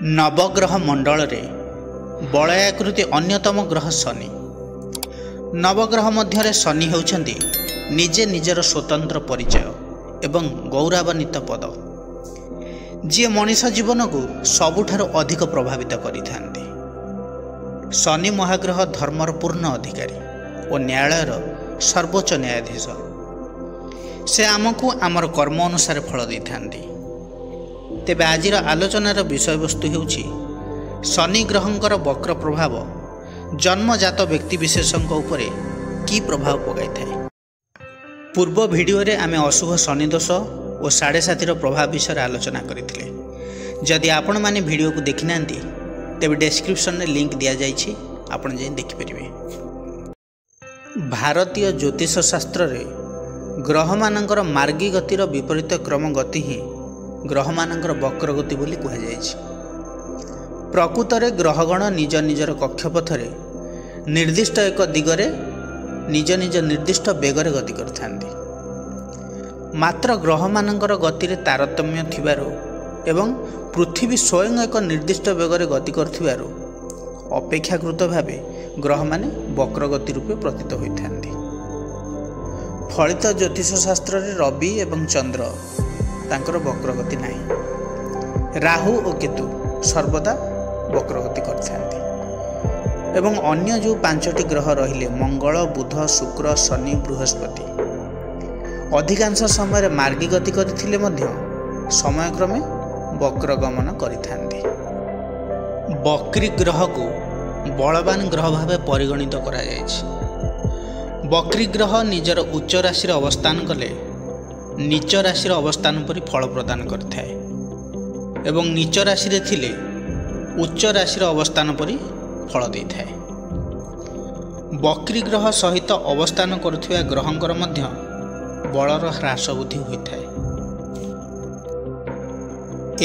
नवग्रह मंडल रे बलयाकृति अन्यतम ग्रह शनि। नवग्रह मध्य शनि होउछंती निजे निजर स्वतंत्र परिचय एवं गौरवान्वित पद, जी मनीष जीवन को सबुठारु अधिक प्रभावित करिथांती। शनि महाग्रह धर्मर पूर्ण अधिकारी और न्यायालयर सर्वोच्च न्यायाधीश। से आमको आमर कर्म अनुसार फल देइथांती। तेबे आजिर आलोचनार विषय वस्तु हेउछि शनि ग्रहंकर वक्र प्रभाव जन्मजात व्यक्तिविशेषक उपरे की प्रभाव पकाई थाए। पूर्व भिडियो रे आमे अशुभ शनि दोष और 7.5 प्रभाव विषय आलोचना करथिले। जदि आपण माने भिडियो को देखि नांती तेबे डिस्क्रिप्शन में लिंक दिया जाइछि, आपण जे देखि परिबे। भारतीय ज्योतिष शास्त्र रे ग्रह मानकर मार्गी गतिर विपरीत क्रम गति ही ग्रह मानकर वक्र गति बोली कहा जाइछि। प्रकृत रे ग्रहगण निज निजर कक्षपथरे निर्दिष्ट एक दिगरे निज निज निर्दिष्ट बेगरे गति करथांती। मात्र ग्रह मानकर गति रे तारतम्य थिबारो एवं पृथ्वी स्वयं एक निर्दिष्ट बेगरे गति करथिबारो अपेक्षाकृत भावे ग्रह माने वक्र गति रूपे प्रतीत होइथांती। फलित ज्योतिष शास्त्र रे रवि एवं चंद्र तांकर वक्रगति नहीं। राहु और केतु सर्वदा वक्रगति करथांती एवं अन्य जो 5टी ग्रह रहिले मंगल, बुध, शुक्र, शनि, बृहस्पति अधिकांश समय मार्गी गति करथिले मध्य समयक्रमे वक्र गमन करिथांती। वक्री ग्रह को बलवान ग्रह भावे परिगणित करा जायछि। वक्री ग्रह निजर उच्च राशि अवस्थान कले नीच राशि अवस्थान पर फल प्रदान करथाए एवं नीच राशि रे थिले उच्च राशि अवस्थान पर फल देइथाए। वक्री ग्रह सहित अवस्थान करुथिबा ग्रहंकर मध्य बलर ह्रास बुद्धि होइथाए।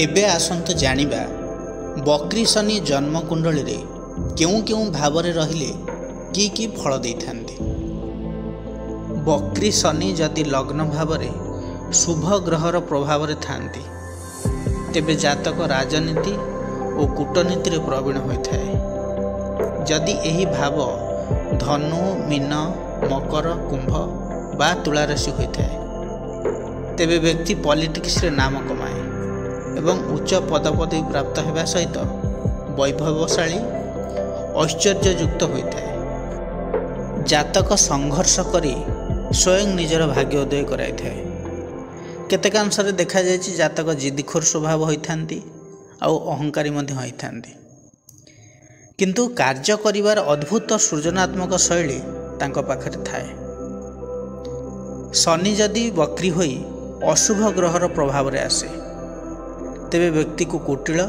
एबे आसंत जानिबा वक्री शनि जन्म कुंडली रे केउ केउ भाव रे रहिले की फल देइथांती। वक्री शनि जदि लग्न भाव रे शुभ ग्रहर प्रभाव रे थांती तेबे जातक राजनीति और कूटनीति रे प्रवीण होइथाए। जदि एही भाव धनु, मीन, मकर, कुंभ बा तुला राशि होइथाए तेबे व्यक्ति पॉलिटिक्स रे नाम कमाए एवं उच्च पदपदवी प्राप्त हेबा सहित वैभवशाली ऐश्वर्ययुक्त होइथाए। जातक संघर्ष करी स्वयं निजर भाग्योदय कराइथाए। केतेकांश देखा जाए जातक जिद्दीखोर स्वभाव होइथांती आउ अहंकारी मध्य होइथांती, किंतु कार्य करिवार अद्भुत सृजनात्मक शैली तांको पाखरे थाए। शनि जदि वक्री होई अशुभ ग्रहर प्रभाव रे आसे तेबे व्यक्ति को कुटिल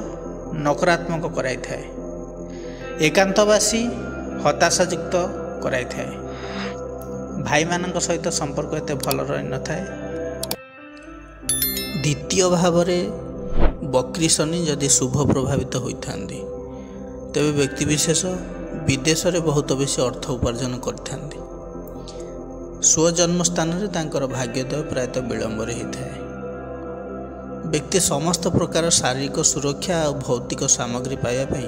नकारात्मक कराई थाए, एकांतवासी हताशायुक्त कराई थाए, भाई मानक सहित संपर्क एते भल रही न थाए। द्वितीय भाव रे वक्री शनि जदि शुभ प्रभावित होइथांती तेबे व्यक्ति विशेष विदेश रे बहुत बेसी अर्थ उपार्जन करथांती। स्वजन्म स्थान रे तांकर भाग्योदय प्रायतः विलंब रे होइथाए। व्यक्ति समस्त प्रकार शारीरिक सुरक्षा और भौतिक सामग्री पाइबा पई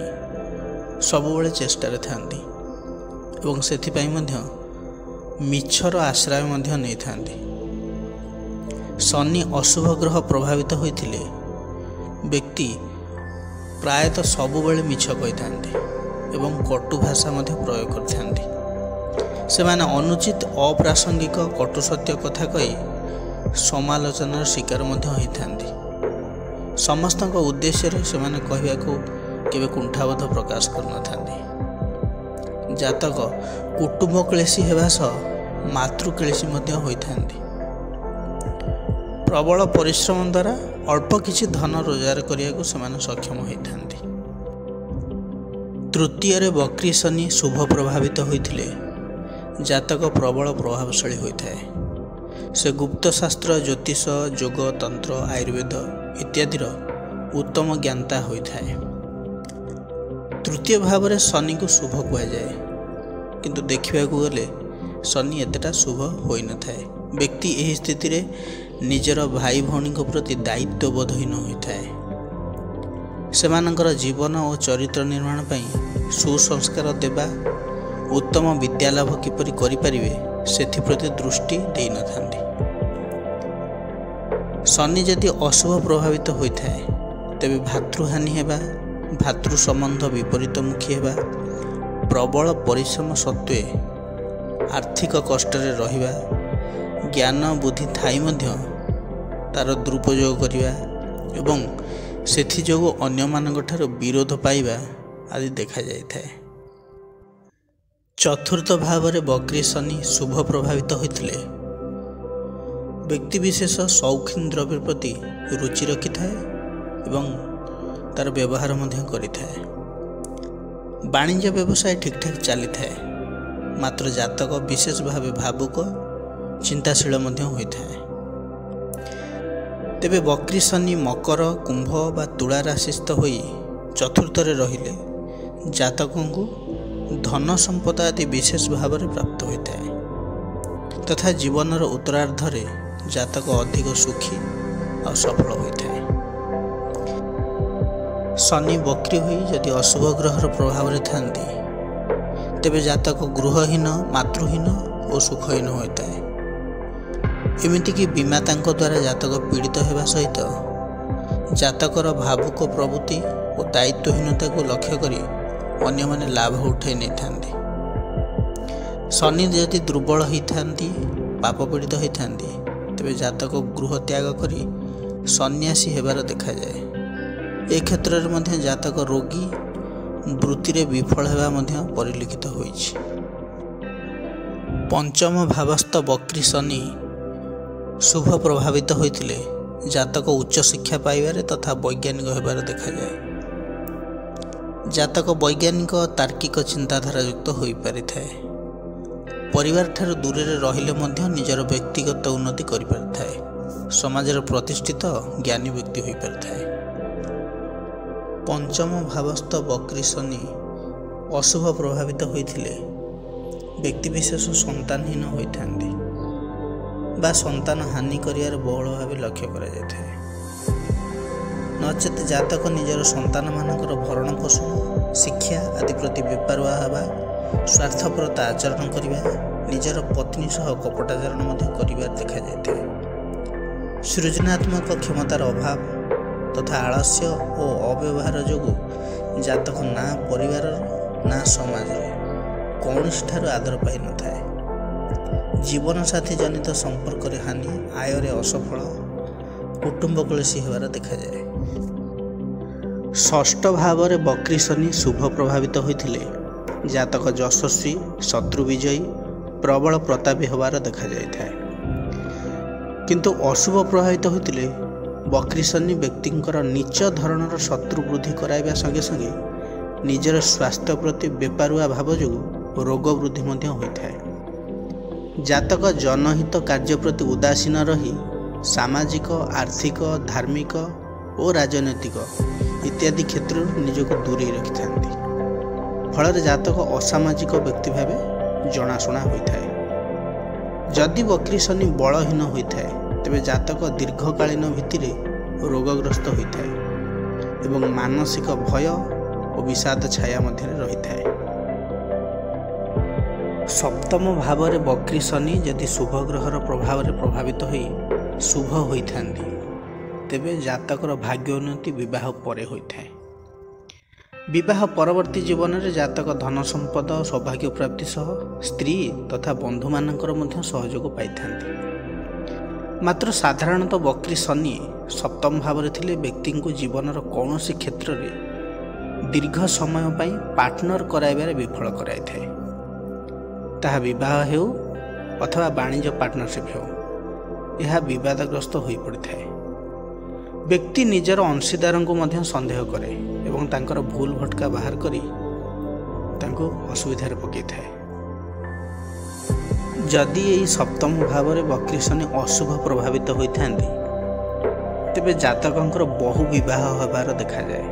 सबुबेले चेष्टा रे थांती एवं सेथिपई मध्य मिछर आश्रय मध्य नै थांती। शनि अशुभ ग्रह प्रभावित होइथिले व्यक्ति प्रायतः सबुबेले मिछ कहिथांती एवं कटु भाषा मध्य प्रयोग करथांती। सेमाने अनुचित अप्रासंगिक कटु सत्य कथा कही समालोचनार शिकार मध्य होइथांती। समस्त उद्देश्य रे सेमाने कहबाकू केबे कुंठाबोध प्रकाश करनथांती। जातक कुटुंब क्लेशी हेबा सह मातृ क्लेशी मध्य होइथांती। प्रबल परिश्रम द्वारा अल्प किछि धन रोजगार करिया को समान सक्षम होइथांती। तृतीय रे वक्री शनि शुभ प्रभावित होइथिले जातक प्रबल प्रभावशाली होइथाए। से गुप्त शास्त्र, ज्योतिष, योग, तंत्र, आयुर्वेद इत्यादिर उत्तम ज्ञाता होइथाए। तृतीय भाव रे शनि को शुभ कुआ जाए, किंतु देखिबा को गले शनि एतेटा शुभ होई न थाए। व्यक्ति एही स्थिति रे निजर भाई भौणी प्रति दायित्वबोधहीन होता है। ସେମାନଙ୍କର ଜୀବନ ଓ ଚରିତ୍ର ନିର୍ମାଣ ପାଇଁ ସୁସଂସ୍କାର ଦେବା, ଉତ୍ତମ ବିଦ୍ୟାଲାଭ କିପରି କରିପାରିବେ ସେଥିପ୍ରତି ଦୃଷ୍ଟି ଦେଇନଥାନ୍ତି। ଶନି ଯଦି ଅଶୁଭ ପ୍ରଭାବିତ ହୋଇଥାଏ ତେବେ ଭାତୃହାନି ହେବା, ଭାତୃ ସମ୍ବନ୍ଧ ବିପରୀତମୁଖୀ ହେବା, ପ୍ରବଳ ପରିଶ୍ରମ ସତ୍ତ୍ୱେ ଆର୍ଥିକ କଷ୍ଟରେ ରହିବା, ଜ୍ଞାନ ବୁଦ୍ଧି ଥାଇ ମଧ୍ୟ ତାର ଦୁରୁପଯୋଗ କରିବା ଏବଂ ସେଥିଯୋଗୁଁ ଅନ୍ୟମାନଙ୍କଠାରୁ ବିରୋଧ ପାଇବା ଆଦି ଦେଖାଯାଇଥାଏ। ଚତୁର୍ଥ ଭାବରେ ବକ୍ରୀ ଶନି ଶୁଭ ପ୍ରଭାବିତ ହୋଇଥିଲେ ବ୍ୟକ୍ତିବିଶେଷ ସୌଖିନ ଦ୍ରବ୍ୟ ପ୍ରତି ରୁଚି ରଖିଥାଏ ଏବଂ ତାର ବ୍ୟବହାର ମଧ୍ୟ କରିଥାଏ। ବାଣିଜ୍ୟ ବ୍ୟବସାୟ ଠିକ୍ଠାକ୍ ଚାଲିଥାଏ, ମାତ୍ର ଜାତକ ବିଶେଷ ଭାବେ ଭାବୁକ, ଚିନ୍ତାଶୀଳ ମଧ୍ୟ ହୋଇଥାଏ। ତେବେ ବକ୍ରୀ ଶନି ମକର, କୁମ୍ଭ ବା ତୁଳା ରାଶିସ୍ଥ ହୋଇ ଚତୁର୍ଥରେ ରହିଲେ ଜାତକଙ୍କୁ ଧନ ସମ୍ପଦ ଆଦି ବିଶେଷ ଭାବରେ ପ୍ରାପ୍ତ ହୋଇଥାଏ ତଥା ଜୀବନର ଉତ୍ତରାର୍ଦ୍ଧରେ ଜାତକ ଅଧିକ ସୁଖୀ ଆଉ ସଫଳ ହୋଇଥାଏ। ଶନି ବକ୍ରୀ ହୋଇ ଯଦି ଅଶୁଭ ଗ୍ରହର ପ୍ରଭାବରେ ଥାନ୍ତି ତେବେ ଜାତକ ଗୃହହୀନ, ମାତୃହୀନ ଓ ସୁଖହୀନ ହୋଇଥାଏ। ଏମିତିକି ବିମାତାଙ୍କ ଦ୍ୱାରା ଜାତକ ପୀଡ଼ିତ ହେବା ସହିତ ଜାତକର ଭାବୁକ ପ୍ରବୃତ୍ତି ଓ ଦାୟିତ୍ୱହୀନତାକୁ ଲକ୍ଷ୍ୟ କରି ଅନ୍ୟମାନେ ଲାଭ ଉଠାଇ ନେଇଥାନ୍ତି। ଶନି ଯଦି ଦୁର୍ବଳ ହୋଇଥାନ୍ତି, ପାପ ପୀଡ଼ିତ ହୋଇଥାନ୍ତି ତେବେ ଜାତକ ଗୃହ ତ୍ୟାଗ କରି ସନ୍ନ୍ୟାସୀ ହେବାର ଦେଖାଯାଏ। ଏ କ୍ଷେତ୍ରରେ ମଧ୍ୟ ଜାତକ ରୋଗୀ, ବୃତ୍ତିରେ ବିଫଳ ହେବା ମଧ୍ୟ ପରିଲକ୍ଷିତ ହୋଇଛି। ପଞ୍ଚମ ଭାବସ୍ଥ ବକ୍ରୀ ଶନି ଶୁଭ ପ୍ରଭାବିତ ହୋଇଥିଲେ ଜାତକ ଉଚ୍ଚଶିକ୍ଷା ପାଇବାରେ ତଥା ବୈଜ୍ଞାନିକ ହେବାର ଦେଖାଯାଏ। ଜାତକ ବୈଜ୍ଞାନିକ ତାର୍କିକ ଚିନ୍ତାଧାରା ଯୁକ୍ତ ହୋଇପାରିଥାଏ। ପରିବାରଠାରୁ ଦୂରରେ ରହିଲେ ମଧ୍ୟ ନିଜର ବ୍ୟକ୍ତିଗତ ଉନ୍ନତି କରିପାରିଥାଏ। ସମାଜରେ ପ୍ରତିଷ୍ଠିତ ଜ୍ଞାନୀ ବ୍ୟକ୍ତି ହୋଇପାରିଥାଏ। ପଞ୍ଚମ ଭାବସ୍ଥ ବକ୍ରୀ ଶନି ଅଶୁଭ ପ୍ରଭାବିତ ହୋଇଥିଲେ ବ୍ୟକ୍ତିବିଶେଷ ସନ୍ତାନହୀନ ହୋଇଥାନ୍ତି ବା ସନ୍ତାନ ହାନି କରିବାର ବହୁଳ ଭାବେ ଲକ୍ଷ୍ୟ କରାଯାଇଥାଏ। ନଚେତ୍ ଜାତକ ନିଜର ସନ୍ତାନମାନଙ୍କର ଭରଣ ପୋଷଣ, ଶିକ୍ଷା ଆଦି ପ୍ରତି ବେପାରୁଆ ହେବା, ସ୍ୱାର୍ଥପରତା ଆଚରଣ କରିବା, ନିଜର ପତ୍ନୀ ସହ କପଟାଚରଣ ମଧ୍ୟ କରିବାର ଦେଖାଯାଇଥାଏ। ସୃଜନାତ୍ମକ କ୍ଷମତାର ଅଭାବ ତଥା ଆଳସ୍ୟ ଓ ଅବ୍ୟବହାର ଯୋଗୁଁ ଜାତକ ନା ପରିବାରର ନା ସମାଜରେ କୌଣସିଠାରୁ ଆଦର ପାଇନଥାଏ। ଜୀବନସାଥୀ ଜନିତ ସମ୍ପର୍କରେ ହାନି, ଆୟରେ ଅସଫଳ, କୁଟୁମ୍ବ କଳେଶୀ ହେବାର ଦେଖାଯାଏ। ଷଷ୍ଠ ଭାବରେ ବକ୍ରୀ ଶନି ଶୁଭ ପ୍ରଭାବିତ ହୋଇଥିଲେ ଜାତକ ଯଶସ୍ୱୀ, ଶତ୍ରୁ ବିଜୟୀ, ପ୍ରବଳ ପ୍ରତାପୀ ହେବାର ଦେଖାଯାଇଥାଏ। କିନ୍ତୁ ଅଶୁଭ ପ୍ରଭାବିତ ହୋଇଥିଲେ ବକ୍ରୀ ଶନି ବ୍ୟକ୍ତିଙ୍କର ନୀଚ ଧରଣର ଶତ୍ରୁ ବୃଦ୍ଧି କରାଇବା ସଙ୍ଗେ ସଙ୍ଗେ ନିଜର ସ୍ୱାସ୍ଥ୍ୟ ପ୍ରତି ବେପାରୁଆ ଭାବ ଯୋଗୁଁ ରୋଗ ବୃଦ୍ଧି ମଧ୍ୟ ହୋଇଥାଏ। ଜାତକ ଜନହିତ କାର୍ଯ୍ୟ ପ୍ରତି ଉଦାସୀନ ରହି ସାମାଜିକ, ଆର୍ଥିକ, ଧାର୍ମିକ ଓ ରାଜନୈତିକ ଇତ୍ୟାଦି କ୍ଷେତ୍ରରୁ ନିଜକୁ ଦୂରେଇ ରଖିଥାନ୍ତି। ଫଳରେ ଜାତକ ଅସାମାଜିକ ବ୍ୟକ୍ତି ଭାବେ ଜଣାଶୁଣା ହୋଇଥାଏ। ଯଦି ବକ୍ରୀ ଶନି ବଳହୀନ ହୋଇଥାଏ ତେବେ ଜାତକ ଦୀର୍ଘକାଳୀନ ଭିତ୍ତିରେ ରୋଗଗ୍ରସ୍ତ ହୋଇଥାଏ ଏବଂ ମାନସିକ ଭୟ ଓ ବିଷାଦ ଛାୟା ମଧ୍ୟରେ ରହିଥାଏ। ସପ୍ତମ ଭାବରେ ବକ୍ରୀ ଶନି ଯଦି ଶୁଭ ଗ୍ରହର ପ୍ରଭାବରେ ପ୍ରଭାବିତ ହୋଇ ଶୁଭ ହୋଇଥାନ୍ତି ତେବେ ଜାତକର ଭାଗ୍ୟ ଉନ୍ନତି ବିବାହ ପରେ ହୋଇଥାଏ। ବିବାହ ପରବର୍ତ୍ତୀ ଜୀବନରେ ଜାତକ ଧନ ସମ୍ପଦ, ସୌଭାଗ୍ୟ ପ୍ରାପ୍ତି ସହ ସ୍ତ୍ରୀ ତଥା ବନ୍ଧୁମାନଙ୍କର ମଧ୍ୟ ସହଯୋଗ ପାଇଥାନ୍ତି। ମାତ୍ର ସାଧାରଣତଃ ବକ୍ରୀ ଶନି ସପ୍ତମ ଭାବରେ ଥିଲେ ବ୍ୟକ୍ତିଙ୍କୁ ଜୀବନର କୌଣସି କ୍ଷେତ୍ରରେ ଦୀର୍ଘ ସମୟ ପାଇଁ ପାର୍ଟନର କରାଇବାରେ ବିଫଳ କରାଇଥାଏ। ତାହା ବିବାହ ହେଉ ଅଥବା ବାଣିଜ୍ୟ ପାର୍ଟନରସିପ୍ ହେଉ, ଏହା ବିବାଦଗ୍ରସ୍ତ ହୋଇପଡ଼ିଥାଏ। ବ୍ୟକ୍ତି ନିଜର ଅଂଶୀଦାରଙ୍କୁ ମଧ୍ୟ ସନ୍ଦେହ କରେ ଏବଂ ତାଙ୍କର ଭୁଲ ଭଟକା ବାହାର କରି ତାଙ୍କୁ ଅସୁବିଧାରେ ପକାଇଥାଏ। ଯଦି ଏହି ସପ୍ତମ ଭାବରେ ବକ୍ରୀ ଶନି ଅଶୁଭ ପ୍ରଭାବିତ ହୋଇଥାନ୍ତି ତେବେ ଜାତକଙ୍କର ବହୁ ବିବାହ ହେବାର ଦେଖାଯାଏ।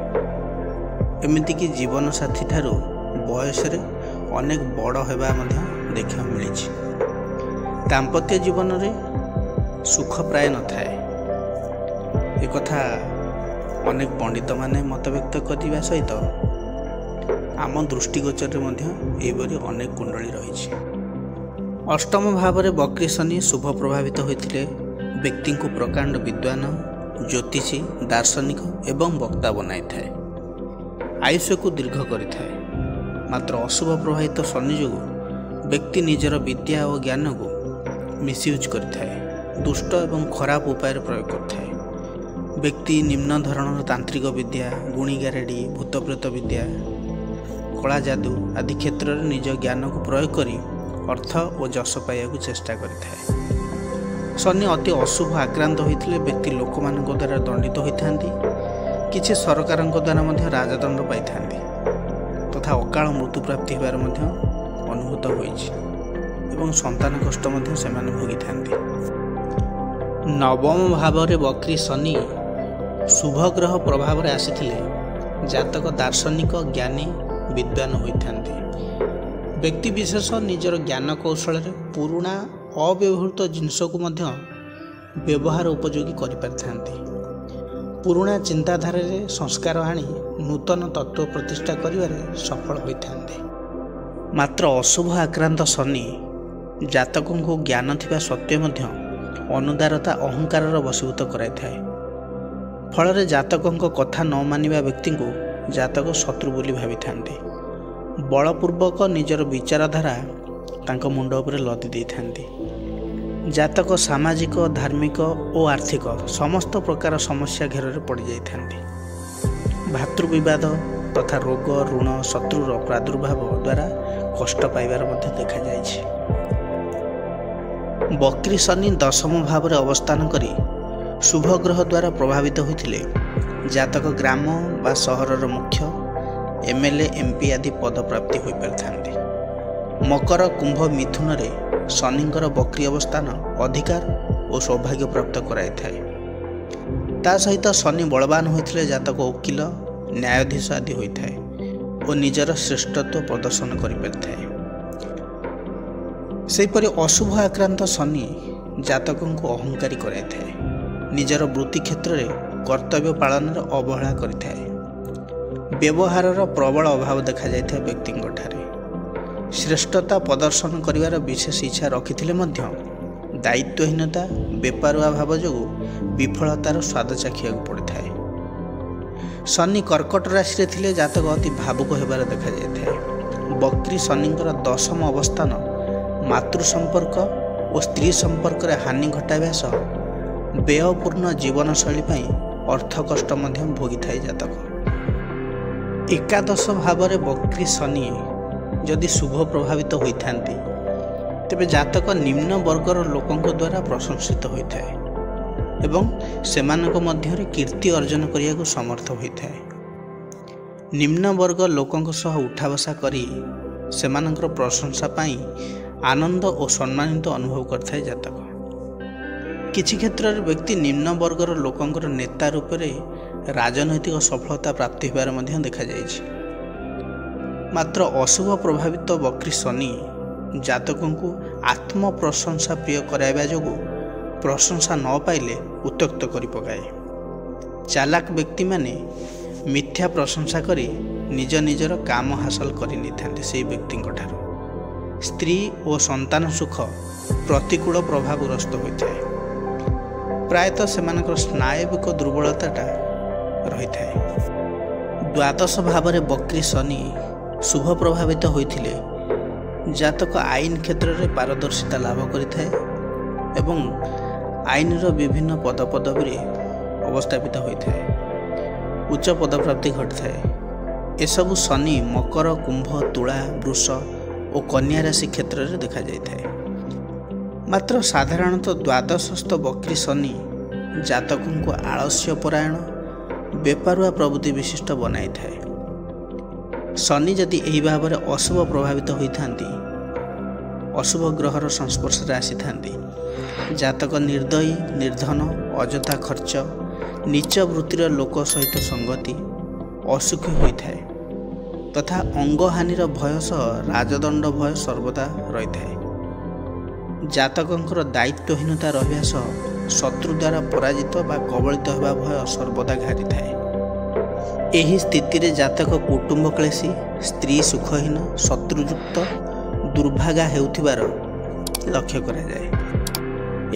ଏମିତିକି ଜୀବନସାଥୀ ଠାରୁ ବୟସରେ ଅନେକ ବଡ଼ ହେବା ମଧ୍ୟ ଦେଖିବାକୁ ମିଳିଛି। ଦାମ୍ପତ୍ୟ ଜୀବନରେ ସୁଖ ପ୍ରାୟ ନଥାଏ। ଏକଥା ଅନେକ ପଣ୍ଡିତମାନେ ମତବ୍ୟକ୍ତ କରିବା ସହିତ ଆମ ଦୃଷ୍ଟିଗୋଚରରେ ମଧ୍ୟ ଏହିପରି ଅନେକ କୁଣ୍ଡଳୀ ରହିଛି। ଅଷ୍ଟମ ଭାବରେ ବକ୍ରି ଶନି ଶୁଭ ପ୍ରଭାବିତ ହୋଇଥିଲେ ବ୍ୟକ୍ତିଙ୍କୁ ପ୍ରକାଣ୍ଡ ବିଦ୍ୱାନ, ଜ୍ୟୋତିଷୀ, ଦାର୍ଶନିକ ଏବଂ ବକ୍ତା ବନାଇଥାଏ। ଆୟୁଷ୍ୟକୁ ଦୀର୍ଘ କରିଥାଏ। ମାତ୍ର ଅଶୁଭ ପ୍ରଭାବିତ ଶନି ଯୋଗୁଁ ବ୍ୟକ୍ତି ନିଜର ବିଦ୍ୟା ଓ ଜ୍ଞାନକୁ ମିସୟୁଜ୍ କରିଥାଏ, ଦୁଷ୍ଟ ଏବଂ ଖରାପ ଉପାୟରେ ପ୍ରୟୋଗ କରିଥାଏ। ବ୍ୟକ୍ତି ନିମ୍ନ ଧରଣର ତାନ୍ତ୍ରିକ ବିଦ୍ୟା, ଗୁଣିଗାରେଡ଼ି, ଭୂତପ୍ରେତ ବିଦ୍ୟା, କଳା ଯାଦୁ ଆଦି କ୍ଷେତ୍ରରେ ନିଜ ଜ୍ଞାନକୁ ପ୍ରୟୋଗ କରି ଅର୍ଥ ଓ ଯଶ ପାଇବାକୁ ଚେଷ୍ଟା କରିଥାଏ। ଶନି ଅତି ଅଶୁଭ ଆକ୍ରାନ୍ତ ହୋଇଥିଲେ ବ୍ୟକ୍ତି ଲୋକମାନଙ୍କ ଦ୍ୱାରା ଦଣ୍ଡିତ ହୋଇଥାନ୍ତି। କିଛି ସରକାରଙ୍କ ଦ୍ୱାରା ମଧ୍ୟ ରାଜଦଣ୍ଡ ପାଇଥାନ୍ତି ତଥା ଅକାଳ ମୃତ୍ୟୁପ୍ରାପ୍ତି ହେବାର ମଧ୍ୟ ଅନୁଭୂତ ହୋଇଛି ଏବଂ ସନ୍ତାନ କଷ୍ଟ ମଧ୍ୟ ସେମାନେ ଭୋଗିଥାନ୍ତି। ନବମ ଭାବରେ ବକ୍ରି ଶନି ଶୁଭ ଗ୍ରହ ପ୍ରଭାବରେ ଆସିଥିଲେ ଜାତକ ଦାର୍ଶନିକ, ଜ୍ଞାନୀ, ବିଦ୍ୱାନ ହୋଇଥାନ୍ତି। ବ୍ୟକ୍ତିବିଶେଷ ନିଜର ଜ୍ଞାନ କୌଶଳରେ ପୁରୁଣା ଅବ୍ୟବହୃତ ଜିନିଷକୁ ମଧ୍ୟ ବ୍ୟବହାର ଉପଯୋଗୀ କରିପାରିଥାନ୍ତି। ପୁରୁଣା ଚିନ୍ତାଧାରାରେ ସଂସ୍କାର ଆଣି ନୂତନ ତତ୍ତ୍ୱ ପ୍ରତିଷ୍ଠା କରିବାରେ ସଫଳ ହୋଇଥାନ୍ତି। ମାତ୍ର ଅଶୁଭ ଆକ୍ରାନ୍ତ ଶନି ଜାତକଙ୍କୁ ଜ୍ଞାନ ଥିବା ସତ୍ତ୍ୱେ ମଧ୍ୟ ଅନୁଦାରତା, ଅହଙ୍କାରର ବଶୀଭୂତ କରାଇଥାଏ। ଫଳରେ ଜାତକଙ୍କ କଥା ନ ମାନିବା ବ୍ୟକ୍ତିଙ୍କୁ ଜାତକ ଶତ୍ରୁ ବୋଲି ଭାବିଥାନ୍ତି। ବଳପୂର୍ବକ ନିଜର ବିଚାରଧାରା ତାଙ୍କ ମୁଣ୍ଡ ଉପରେ ଲଦି ଦେଇଥାନ୍ତି। ଜାତକ ସାମାଜିକ, ଧାର୍ମିକ ଓ ଆର୍ଥିକ ସମସ୍ତ ପ୍ରକାର ସମସ୍ୟା ଘେରରେ ପଡ଼ିଯାଇଥାନ୍ତି। ଭାତୃବିବାଦ ତଥା ରୋଗ, ଋଣ, ଶତ୍ରୁର ପ୍ରାଦୁର୍ଭାବ ଦ୍ୱାରା କଷ୍ଟ ପାଇବାର ମଧ୍ୟ ଦେଖାଯାଇଛି। ବକ୍ରି ଶନି ଦଶମ ଭାବରେ ଅବସ୍ଥାନ କରି ଶୁଭ ଗ୍ରହ ଦ୍ୱାରା ପ୍ରଭାବିତ ହୋଇଥିଲେ ଜାତକ ଗ୍ରାମ ବା ସହରର ମୁଖ୍ୟ, MLA, MP ଆଦି ପଦପ୍ରାପ୍ତି ହୋଇପାରିଥାନ୍ତି। ମକର, କୁମ୍ଭ, ମିଥୁନରେ ଶନିଙ୍କର ବକ୍ରି ଅବସ୍ଥାନ ଅଧିକାର ଓ ସୌଭାଗ୍ୟ ପ୍ରାପ୍ତ କରାଇଥାଏ। ତା ସହିତ ଶନି ବଳବାନ ହୋଇଥିଲେ ଜାତକ ଓକିଲ, ନ୍ୟାୟାଧୀଶ ଆଦି ହୋଇଥାଏ ଓ ନିଜର ଶ୍ରେଷ୍ଠତ୍ୱ ପ୍ରଦର୍ଶନ କରିପାରିଥାଏ। ସେହିପରି ଅଶୁଭ ଆକ୍ରାନ୍ତ ଶନି ଜାତକଙ୍କୁ ଅହଙ୍କାରୀ କରାଇଥାଏ। ନିଜର ବୃତ୍ତି କ୍ଷେତ୍ରରେ କର୍ତ୍ତବ୍ୟ ପାଳନରେ ଅବହେଳା କରିଥାଏ। ବ୍ୟବହାରର ପ୍ରବଳ ଅଭାବ ଦେଖାଯାଇଥାଏ ବ୍ୟକ୍ତିଙ୍କଠାରେ। ଶ୍ରେଷ୍ଠତା ପ୍ରଦର୍ଶନ କରିବାର ବିଶେଷ ଇଚ୍ଛା ରଖିଥିଲେ ମଧ୍ୟ ଦାୟିତ୍ୱହୀନତା, ବେପାରୁଆ ଭାବ ଯୋଗୁଁ ବିଫଳତାର ସ୍ୱାଦ ଚାଖିବାକୁ ପଡ଼ିଥାଏ। ଶନି କର୍କଟ ରାଶିରେ ଥିଲେ ଜାତକ ଅତି ଭାବୁକ ହେବାର ଦେଖାଯାଇଥାଏ। ବକ୍ରି ଶନିଙ୍କର ଦଶମ ଅବସ୍ଥାନ ମାତୃ ସମ୍ପର୍କ ଓ ସ୍ତ୍ରୀ ସମ୍ପର୍କରେ ହାନି ଘଟାଇବା ସହ ବ୍ୟୟପୂର୍ଣ୍ଣ ଜୀବନଶୈଳୀ ପାଇଁ ଅର୍ଥ କଷ୍ଟ ମଧ୍ୟ ଭୋଗିଥାଏ ଜାତକ। ଏକାଦଶ ଭାବରେ ବକ୍ରି ଶନି ଯଦି ଶୁଭ ପ୍ରଭାବିତ ହୋଇଥାନ୍ତି ତେବେ ଜାତକ ନିମ୍ନ ବର୍ଗର ଲୋକଙ୍କ ଦ୍ୱାରା ପ୍ରଶଂସିତ ହୋଇଥାଏ ଏବଂ ସେମାନଙ୍କ ମଧ୍ୟରେ କୀର୍ତ୍ତି ଅର୍ଜନ କରିବାକୁ ସମର୍ଥ ହୋଇଥାଏ। ନିମ୍ନ ବର୍ଗ ଲୋକଙ୍କ ସହ ଉଠାବସା କରି ସେମାନଙ୍କର ପ୍ରଶଂସା ପାଇଁ ଆନନ୍ଦ ଓ ସମ୍ମାନିତ ଅନୁଭବ କରିଥାଏ ଜାତକ। କିଛି କ୍ଷେତ୍ରରେ ବ୍ୟକ୍ତି ନିମ୍ନ ବର୍ଗର ଲୋକଙ୍କର ନେତା ରୂପରେ ରାଜନୈତିକ ସଫଳତା ପ୍ରାପ୍ତି ହେବାର ମଧ୍ୟ ଦେଖାଯାଇଛି। ମାତ୍ର ଅଶୁଭ ପ୍ରଭାବିତ ବକ୍ରି ଶନି ଜାତକଙ୍କୁ ଆତ୍ମପ୍ରଶଂସା ପ୍ରିୟ କରାଇବା ଯୋଗୁଁ ପ୍ରଶଂସା ନ ପାଇଲେ ଉତ୍ତ୍ୟକ୍ତ କରି ପକାଏ। ଚାଲାକ ବ୍ୟକ୍ତିମାନେ ମିଥ୍ୟା ପ୍ରଶଂସା କରି ନିଜର କାମ ହାସଲ କରି ନେଇଥାନ୍ତି ସେହି ବ୍ୟକ୍ତିଙ୍କଠାରୁ। ସ୍ତ୍ରୀ ଓ ସନ୍ତାନ ସୁଖ ପ୍ରତିକୂଳ ପ୍ରଭାବଗ୍ରସ୍ତ ହୋଇଥାଏ। ପ୍ରାୟତଃ ସେମାନଙ୍କର ସ୍ନାୟବିକ ଦୁର୍ବଳତାଟା ରହିଥାଏ। ଦ୍ୱାଦଶ ଭାବରେ ବକ୍ରି ଶନି ଶୁଭ ପ୍ରଭାବିତ ହୋଇଥିଲେ ଜାତକ ଆଇନ କ୍ଷେତ୍ରରେ ପାରଦର୍ଶିତା ଲାଭ କରିଥାଏ ଏବଂ ଆଇନର ବିଭିନ୍ନ ପଦପଦବୀରେ ଅବସ୍ଥାପିତ ହୋଇଥାଏ। ଉଚ୍ଚ ପଦପ୍ରାପ୍ତି ଘଟିଥାଏ। ଏସବୁ ଶନି ମକର, କୁମ୍ଭ, ତୁଳା, ବୃଷ ଓ କନ୍ୟା ରାଶି କ୍ଷେତ୍ରରେ ଦେଖାଯାଇଥାଏ। ମାତ୍ର ସାଧାରଣତଃ ଦ୍ୱାଦଶସ୍ଥ ବକ୍ରି ଶନି ଜାତକଙ୍କୁ ଆଳସ୍ୟପରାୟଣ, ବେପାରୁଆ ପ୍ରବୃତ୍ତି ବିଶିଷ୍ଟ ବନାଇଥାଏ। ଶନି ଯଦି ଏହି ଭାବରେ ଅଶୁଭ ପ୍ରଭାବିତ ହୋଇଥାନ୍ତି, ଅଶୁଭ ଗ୍ରହର ସଂସ୍ପର୍ଶରେ ଆସିଥାନ୍ତି, ଜାତକ ନିର୍ଦ୍ଦୟୀ, ନିର୍ଧନ, ଅଯଥା ଖର୍ଚ୍ଚ, ନୀଚ ବୃତ୍ତିର ଲୋକ ସହିତ ସଙ୍ଗତି, ଅସୁଖୀ ହୋଇଥାଏ ତଥା ଅଙ୍ଗହାନିର ଭୟ ସହ ରାଜଦଣ୍ଡ ଭୟ ସର୍ବଦା ରହିଥାଏ। ଜାତକଙ୍କର ଦାୟିତ୍ୱହୀନତା ରହିବା ସହ ଶତ୍ରୁ ଦ୍ୱାରା ପରାଜିତ ବା କବଳିତ ହେବା ଭୟ ସର୍ବଦା ଘାରିଥାଏ। ଏହି ସ୍ଥିତିରେ ଜାତକ କୁଟୁମ୍ବ କ୍ଲେଶୀ, ସ୍ତ୍ରୀ ସୁଖହୀନ, ଶତ୍ରୁଯୁକ୍ତ, ଦୁର୍ଭାଗା ହେଉଥିବାର ଲକ୍ଷ୍ୟ କରାଯାଏ।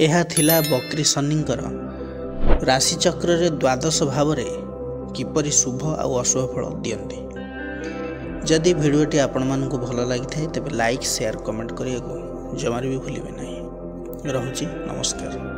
ଏହା ଥିଲା ବକ୍ରୀ ଶନିଙ୍କର ରାଶିଚକ୍ରରେ ଦ୍ୱାଦଶ ଭାବରେ କିପରି ଶୁଭ ଆଉ ଅଶୁଭ ଫଳ ଦିଅନ୍ତି। ଯଦି ଭିଡ଼ିଓଟି ଆପଣମାନଙ୍କୁ ଭଲ ଲାଗିଥାଏ ତେବେ ଲାଇକ୍, ସେୟାର, କମେଣ୍ଟ କରିବାକୁ ଜମାରୁ ବି ଭୁଲିବେ ନାହିଁ। ରହୁଛି, ନମସ୍କାର।